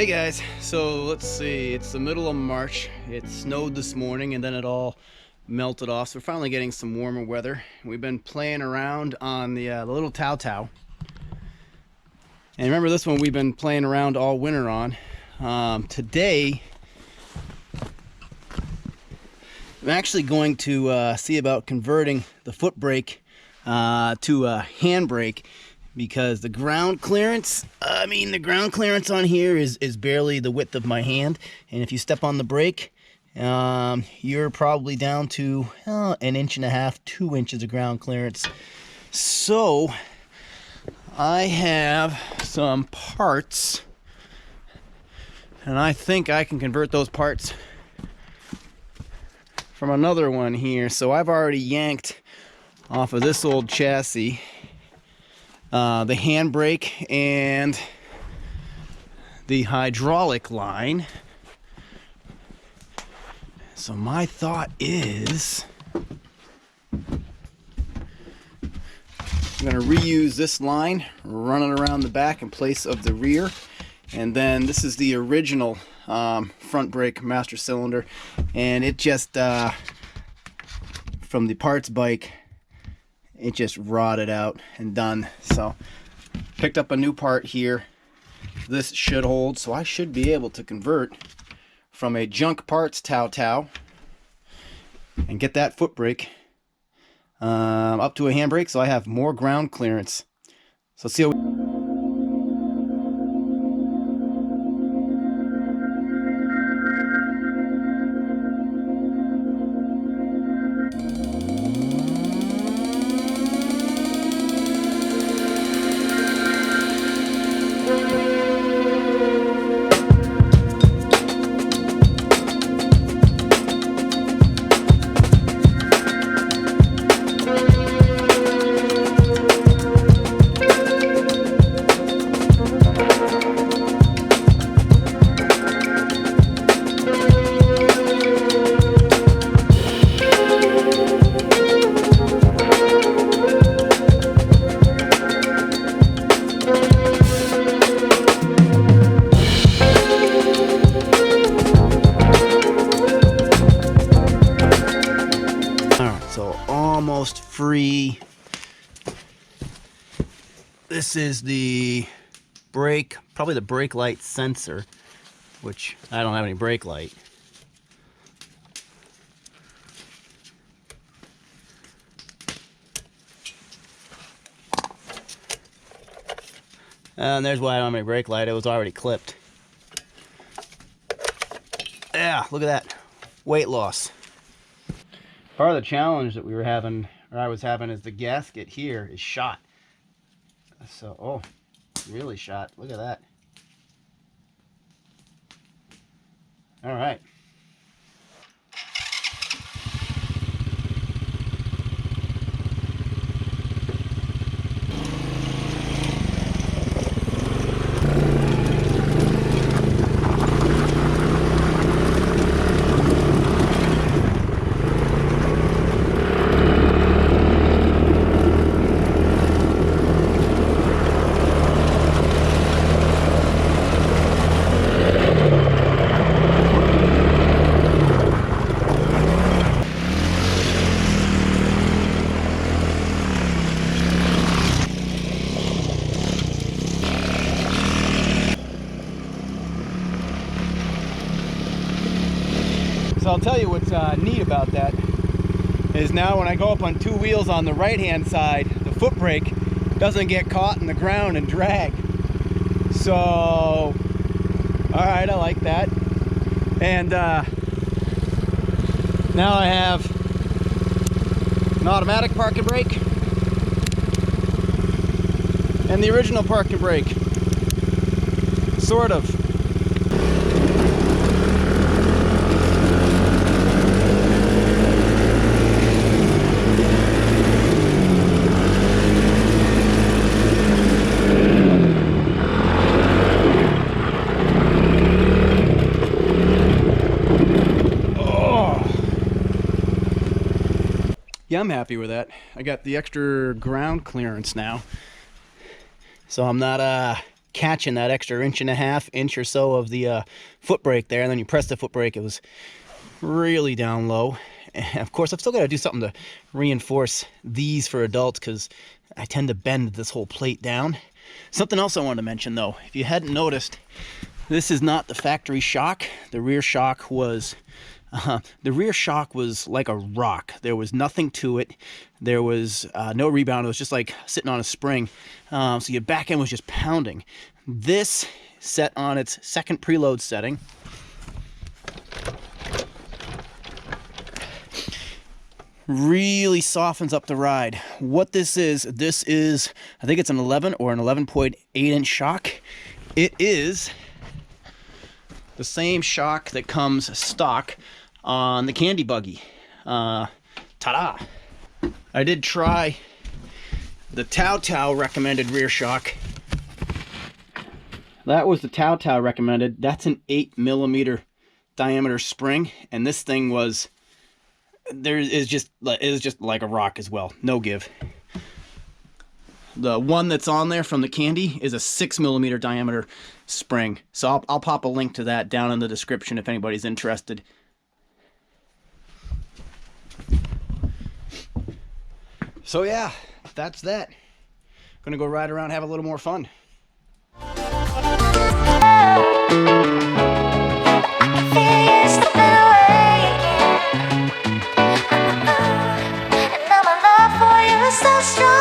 Hey guys, so let's see, it's the middle of March. It snowed this morning and then it all melted off, so we're finally getting some warmer weather. We've been playing around on the little Tao Tao. And remember, this one we've been playing around all winter on. Today I'm actually going to see about converting the foot brake to a handbrake, because the ground clearance, the ground clearance on here is barely the width of my hand, and if you step on the brake, you're probably down to an inch and a half, 2 inches of ground clearance. So I have some parts, and I think I can convert those parts from another one here. So I've already yanked off of this old chassis the handbrake and the hydraulic line. So my thought is I'm going to reuse this line, run it around the back in place of the rear. And then this is the original front brake master cylinder, and it just from the parts bike, it just rotted out and done. So picked up a new part here. This should hold, so I should be able to convert from a junk parts Tao Tao and get that foot brake up to a handbrake, so I have more ground clearance. So let's see how almost free. This is the brake, probably the brake light sensor, which I don't have any brake light. And there's why I don't have any brake light. It was already clipped. Yeah, look at that. Weight loss. Part of the challenge that we were having, or I was having, is the gasket here is shot. So, oh, really shot. Look at that. All right. So I'll tell you what's neat about that is now when I go up on two wheels on the right hand side, the foot brake doesn't get caught in the ground and drag. So alright, I like that. And now I have an automatic parking brake and the original parking brake, sort of. Yeah, I'm happy with that. I got the extra ground clearance now, so I'm not catching that extra inch or so of the foot brake there, and then you press the foot brake, it was really down low. And of course, I've still got to do something to reinforce these for adults because I tend to bend this whole plate down. Something else I wanted to mention though, if you hadn't noticed, this is not the factory shock. The rear shock was like a rock. There was nothing to it. There was no rebound. It was just like sitting on a spring. So your back end was just pounding. This set on its second preload setting. Really softens up the ride. What this is, I think it's an 11 or an 11.8 inch shock. It is the same shock that comes stock on the Candy Buggy. Ta-da! I did try the Tao Tao recommended rear shock. That was the Tao Tao recommended. That's an 8mm diameter spring, and this thing was it was just like a rock as well. No give. The one that's on there from the Candy is a 6mm diameter spring. So I'll pop a link to that down in the description if anybody's interested. So yeah, that's that. Gonna go ride around, have a little more fun. So strong.